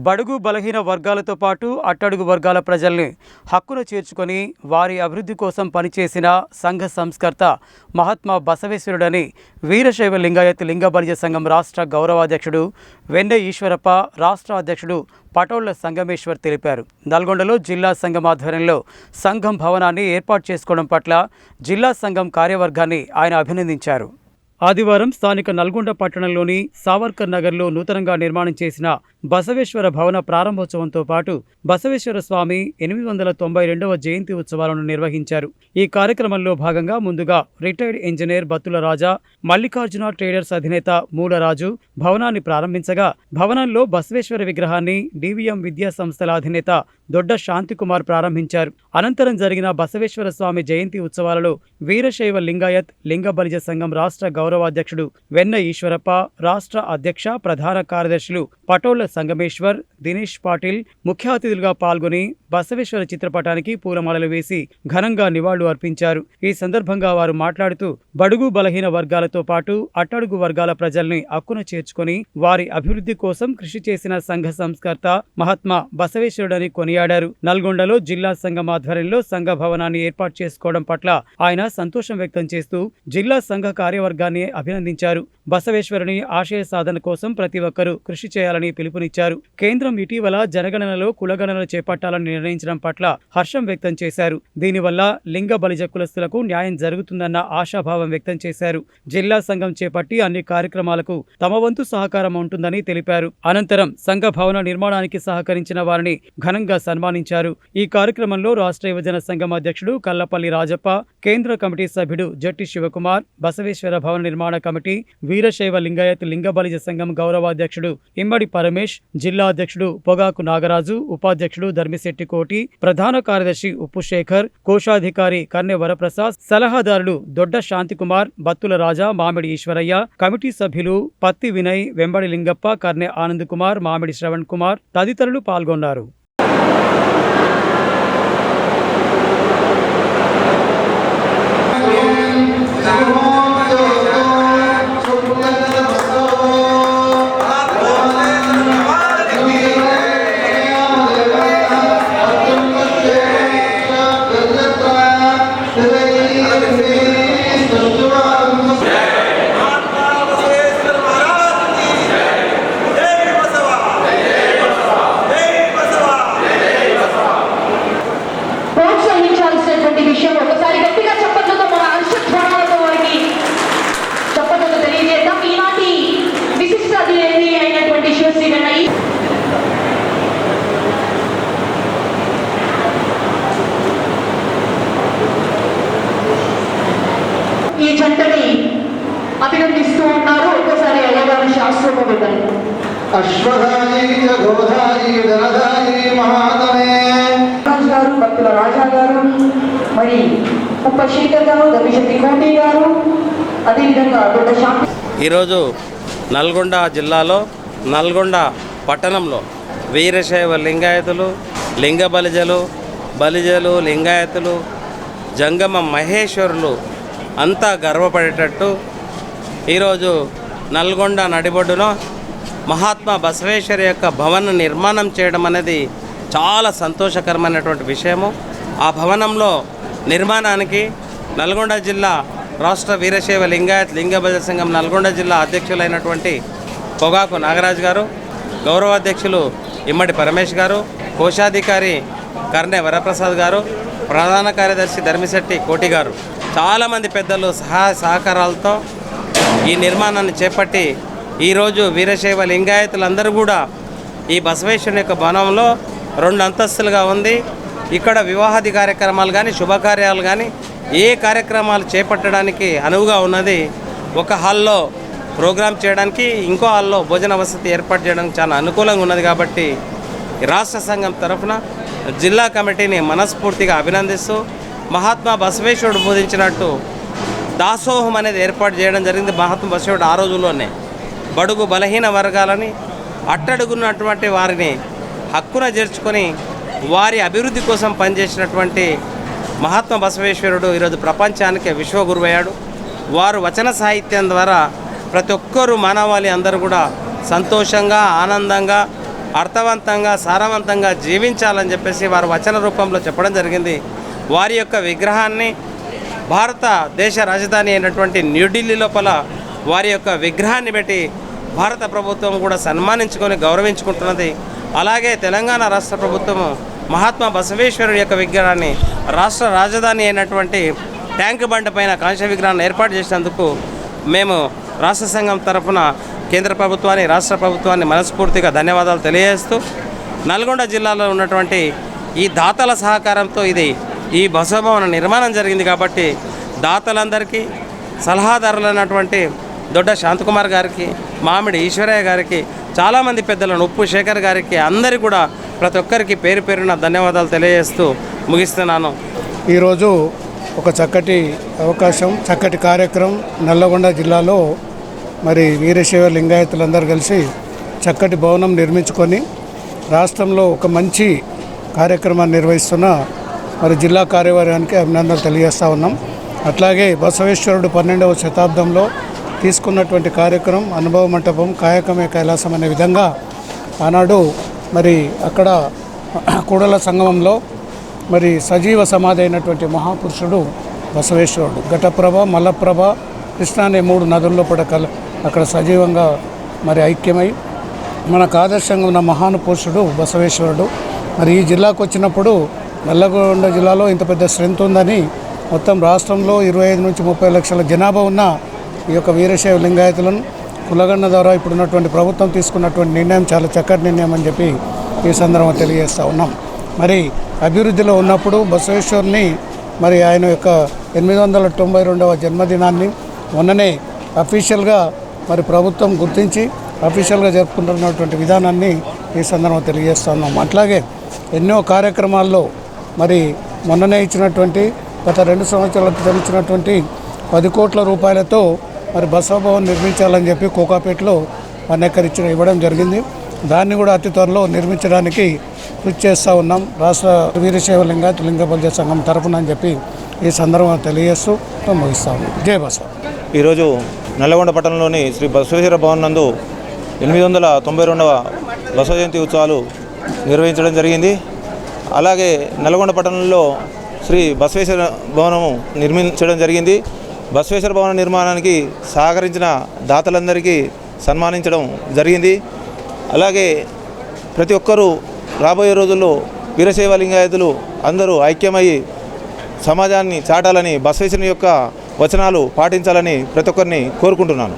బడుగు బలహీన వర్గాలతో పాటు అట్టడుగు వర్గాల ప్రజల్ని హక్కున చేర్చుకొని వారి అభివృద్ధి కోసం పనిచేసిన సంఘ సంస్కర్త మహాత్మా బసవేశ్వరుడని వీరశైవ లింగాయత్ లింగ బలిజ సంఘం రాష్ట్ర గౌరవాధ్యక్షుడు వెన్నె ఈశ్వరప్ప, రాష్ట్ర అధ్యక్షుడు పటోళ్ల సంగమేశ్వర్ తెలిపారు. నల్గొండలో జిల్లా సంఘం ఆధ్వర్యంలో సంఘం భవనాన్ని ఏర్పాటు చేసుకోవడం పట్ల జిల్లా సంఘం కార్యవర్గాన్ని ఆయన అభినందించారు. ఆదివారం స్థానిక నల్గొండ పట్టణంలోని సావర్కర్ నగర్లో నూతనంగా నిర్మాణం చేసిన బసవేశ్వర భవన ప్రారంభోత్సవంతో పాటు బసవేశ్వర స్వామి 892వ జయంతి ఉత్సవాలను నిర్వహించారు. ఈ కార్యక్రమంలో భాగంగా ముందుగా రిటైర్డ్ ఇంజనీర్ బత్తుల రాజా, మల్లికార్జున ట్రేడర్స్ అధినేత మూలరాజు భవనాన్ని ప్రారంభించగా, భవనంలో బసవేశ్వర విగ్రహాన్ని డివిఎం విద్యా సంస్థల అధినేత దొడ్డ శాంతికుమార్ ప్రారంభించారు. అనంతరం జరిగిన బసవేశ్వర స్వామి జయంతి ఉత్సవాలలో వీరశైవ లింగాయత్ లింగ బలిజ సంఘం రాష్ట్ర గౌరవాధ్యక్షుడు వెన్నె ఈశ్వరప్ప, రాష్ట్ర అధ్యక్ష ప్రధాన కార్యదర్శులు పటోళ్ల సంగమేశ్వర్, దినేష్ పాటిల్ ముఖ్య అతిథులుగా పాల్గొని బసవేశ్వర చిత్రపటానికి పూలమాలలు వేసి ఘనంగా నివాళులు అర్పించారు. ఈ సందర్భంగా వారు మాట్లాడుతూ బడుగు బలహీన వర్గాలతో పాటు అట్టడుగు వర్గాల ప్రజల్ని హక్కున చేర్చుకొని వారి అభివృద్ధి కోసం కృషి చేసిన సంఘ సంస్కర్త మహాత్మా బసవేశ్వరుడని కొనియాడారు. నల్గొండలో జిల్లా సంఘం ఆధ్వర్యంలో సంఘ భవనాన్ని ఏర్పాటు చేసుకోవడం పట్ల ఆయన సంతోషం వ్యక్తం చేస్తూ జిల్లా సంఘ కార్యవర్గాన్ని అభినందించారు. బసవేశ్వరుని ఆశయ సాధన కోసం ప్రతి ఒక్కరూ కృషి చేయాలని పిలుపునిచ్చారు. కేంద్రం ఇటీవల జనగణనలో కులగణన చేపట్టాలని నిర్ణయించడం పట్ల హర్షం వ్యక్తం చేశారు. దీనివల్ల లింగ బలిజ కులస్తులకు న్యాయం జరుగుతుందన్న ఆశాభావం వ్యక్తం చేశారు. జిల్లా సంఘం చేపట్టి అన్ని కార్యక్రమాలకు తమ వంతు సహకారం ఉంటుందని తెలిపారు. అనంతరం సంఘ భవన నిర్మాణానికి సహకరించిన వారిని ఘనంగా సన్మానించారు. ఈ కార్యక్రమంలో రాష్ట్ర యువజన సంఘం అధ్యక్షుడు కల్లపల్లి రాజప్ప, కేంద్ర కమిటీ సభ్యుడు జట్టి శివకుమార్, బసవేశ్వర భవన నిర్మాణ కమిటీ, వీరశైవ లింగాయత్ లింగ బలిజ సంఘం గౌరవాధ్యక్షుడు ఇమ్మడి పరమేష్, జిల్లా అధ్యక్షుడు పొగాకు నాగరాజు, ఉపాధ్యక్షుడు ధర్మిశెట్టి కోటి, ప్రధాన కార్యదర్శి ఉప్పు శేఖర్, కోశాధికారి కన్నె వరప్రసాద్, సలహాదారులు దొడ్డ శాంతికుమార్, బత్తుల రాజా, మామిడి ఈశ్వరయ్య, కమిటీ సభ్యులు పత్తి వినయ్, వెంబడి లింగప్ప, కర్నె ఆనంద్ కుమార్, మామిడి శ్రవణ్ కుమార్ తదితరులు పాల్గొన్నారు. ఈ జంటని అభినందిస్తూ ఉన్నారు. ఒకసారి అయ్యగారు శాస్త్రము పెట్టండి. గారు, భక్తుల రాజా గారు, మరి ఉప్ప శేఖర్ గారు, ధర్మిశెట్టి కోటి గారు, అదేవిధంగా దొడ్డ శాంతి. ఈరోజు నల్గొండ జిల్లాలో నల్గొండ పట్టణంలో వీరశైవ లింగాయతులు, లింగ బలిజలు, బలిజలు, లింగాయతులు, జంగమ మహేశ్వరులు అంతా గర్వపడేటట్టు ఈరోజు నల్గొండ నడిబొడ్డున మహాత్మా బసవేశ్వర యొక్క భవన నిర్మాణం చేయడం అనేది చాలా సంతోషకరమైనటువంటి విషయము. ఆ భవనంలో నిర్మాణానికి నల్గొండ జిల్లా రాష్ట్ర వీరశైవ లింగాయత్ లింగ బలిజ సంఘం నల్గొండ జిల్లా అధ్యక్షులైనటువంటి పొగాకు నాగరాజు గారు, గౌరవాధ్యక్షులు ఇమ్మడి పరమేష్ గారు, కోశాధికారి కర్నె వరప్రసాద్ గారు, ప్రధాన కార్యదర్శి ధర్మిశెట్టి కోటి గారు, చాలామంది పెద్దలు సహకారాలతో ఈ నిర్మాణాన్ని చేపట్టి ఈరోజు వీరశైవ లింగాయతులందరూ కూడా ఈ బసవేశ్వరుని యొక్క భవనంలో 2 అంతస్తులుగా ఉంది. ఇక్కడ వివాహాది కార్యక్రమాలు కానీ శుభకార్యాలు కానీ ఏ కార్యక్రమాలు చేపట్టడానికి అనువుగా ఉన్నది. ఒక హాల్లో ప్రోగ్రాం చేయడానికి, ఇంకో హాల్లో భోజన వసతి ఏర్పాటు చేయడానికి చాలా అనుకూలంగా ఉన్నది. కాబట్టి రాష్ట్ర సంఘం తరఫున జిల్లా కమిటీని మనస్ఫూర్తిగా అభినందిస్తూ మహాత్మా బసవేశ్వరుడు బోధించినట్టు దాసోహం అనేది ఏర్పాటు చేయడం జరిగింది. మహాత్మా బసవేశ్వరుడు ఆ రోజుల్లోనే బడుగు బలహీన వర్గాలని, అట్టడుగున్నటువంటి వారిని హక్కున చేర్చుకొని వారి అభివృద్ధి కోసం పనిచేసినటువంటి మహాత్మా బసవేశ్వరుడు ఈరోజు ప్రపంచానికి విశ్వగురువయ్యాడు. వారు వచన సాహిత్యం ద్వారా ప్రతి ఒక్కరూ మానవాళి అందరూ కూడా సంతోషంగా ఆనందంగా అర్థవంతంగా సారవంతంగా జీవించాలని చెప్పేసి వారు వచన రూపంలో చెప్పడం జరిగింది. వారి యొక్క విగ్రహాన్ని భారతదేశ రాజధాని అయినటువంటి న్యూఢిల్లీ లోపల వారి యొక్క విగ్రహాన్ని పెట్టి భారత ప్రభుత్వం కూడా సన్మానించుకొని గౌరవించుకుంటున్నది. అలాగే తెలంగాణ రాష్ట్ర ప్రభుత్వము మహాత్మా బసవేశ్వరుడి యొక్క విగ్రహాన్ని రాష్ట్ర రాజధాని అయినటువంటి ట్యాంక్ బండ్ పైన కాంస్య విగ్రహాన్ని ఏర్పాటు చేసినందుకు మేము రాష్ట్ర సంఘం తరఫున కేంద్ర ప్రభుత్వాన్ని రాష్ట్ర ప్రభుత్వాన్ని మనస్ఫూర్తిగా ధన్యవాదాలు తెలియజేస్తూ, నల్గొండ జిల్లాలో ఉన్నటువంటి ఈ దాతల సహకారంతో ఈ బసవభవన నిర్మాణం జరిగింది కాబట్టి దాతలందరికీ, సలహాదారులైనటువంటి దొడ్డ శాంతకుమార్ గారికి, మామిడి ఈశ్వరయ్య గారికి, చాలామంది పెద్దలను ఉప్పు శేఖర్ గారికి, అందరికీ కూడా ప్రతి ఒక్కరికి పేరు పేరున ధన్యవాదాలు తెలియజేస్తూ ముగిస్తున్నాను. ఈరోజు ఒక చక్కటి అవకాశం, చక్కటి కార్యక్రమం నల్లగొండ జిల్లాలో మరి వీరశైవ లింగాయతులందరూ కలిసి చక్కటి భవనం నిర్మించుకొని రాష్ట్రంలో ఒక మంచి కార్యక్రమాన్ని నిర్వహిస్తున్న మరి జిల్లా కార్యవర్గానికి అభినందనలు తెలియజేస్తూ ఉన్నాం. అట్లాగే బసవేశ్వరుడు 12వ శతాబ్దంలో తీసుకున్నటువంటి కార్యక్రమం అనుభవ మంటపం కాయకమే కైలాసం అనే విధంగా ఆనాడు మరి అక్కడ కూడల సంగమంలో మరి సజీవ సమాధి అయినటువంటి మహాపురుషుడు బసవేశ్వరుడు ఘటప్రభ, మలప్రభ, కృష్ణ అనే 3 నదుల్లో కూడా అక్కడ సజీవంగా మరి ఐక్యమై మనకు ఆదర్శంగా ఉన్న మహానుపురుషుడు బసవేశ్వరుడు. మరి ఈ జిల్లాకు వచ్చినప్పుడు నల్లగొండ జిల్లాలో ఇంత పెద్ద స్ట్రెంత్ ఉందని, మొత్తం రాష్ట్రంలో 25 నుంచి 30 లక్షల జనాభా ఉన్న ఈ యొక్క వీరశైవ లింగాయతులను కులగన్న ద్వారా ఇప్పుడున్నటువంటి ప్రభుత్వం తీసుకున్నటువంటి నిర్ణయం చాలా చక్కటి నిర్ణయం అని చెప్పి ఈ సందర్భంగా తెలియజేస్తూ ఉన్నాం. మరి అభివృద్ధిలో ఉన్నప్పుడు బసవేశ్వరుని మరి ఆయన యొక్క 892వ జన్మదినాన్ని మొన్ననే అఫీషియల్గా మరి ప్రభుత్వం గుర్తించి అఫీషియల్గా జరుపుకుంటున్నటువంటి విధానాన్ని ఈ సందర్భంగా తెలియజేస్తూ ఉన్నాం. అట్లాగే ఎన్నో కార్యక్రమాల్లో మరి మొన్ననే ఇచ్చినటువంటి గత 2 సంవత్సరాల క్రితం ఇచ్చినటువంటి 10 కోట్ల రూపాయలతో మరి బసవభవన్ నిర్మించాలని చెప్పి కోకాపేటలో ఇవ్వడం జరిగింది. దాన్ని కూడా అతి త్వరలో నిర్మించడానికి కృషి చేస్తూ ఉన్నాం రాష్ట్ర వీరశైవ లింగాయత లింగ బలిజ సంఘం తరఫున అని చెప్పి ఈ సందర్భంగా తెలియజేస్తూ ముగిస్తా ఉన్నాం. జై బసవ. ఈరోజు నల్లగొండ పట్టణంలోని శ్రీ బసవేశ్వర భవన్ నందు 892వ బసవ జయంతి ఉత్సవాలు నిర్వహించడం జరిగింది. అలాగే నల్లగొండ పట్టణంలో శ్రీ బసవేశ్వర భవనము నిర్మించడం జరిగింది. బసవేశ్వర భవన నిర్మాణానికి సహకరించిన దాతలందరికీ సన్మానించడం జరిగింది. అలాగే ప్రతి ఒక్కరూ రాబోయే రోజుల్లో వీరశైవ లింగాయతులు అందరూ ఐక్యమయ్యి సమాజాన్ని చాటాలని, బసవేశ్వరుని యొక్క వచనాలు పాటించాలని ప్రతి ఒక్కరిని కోరుకుంటున్నాను.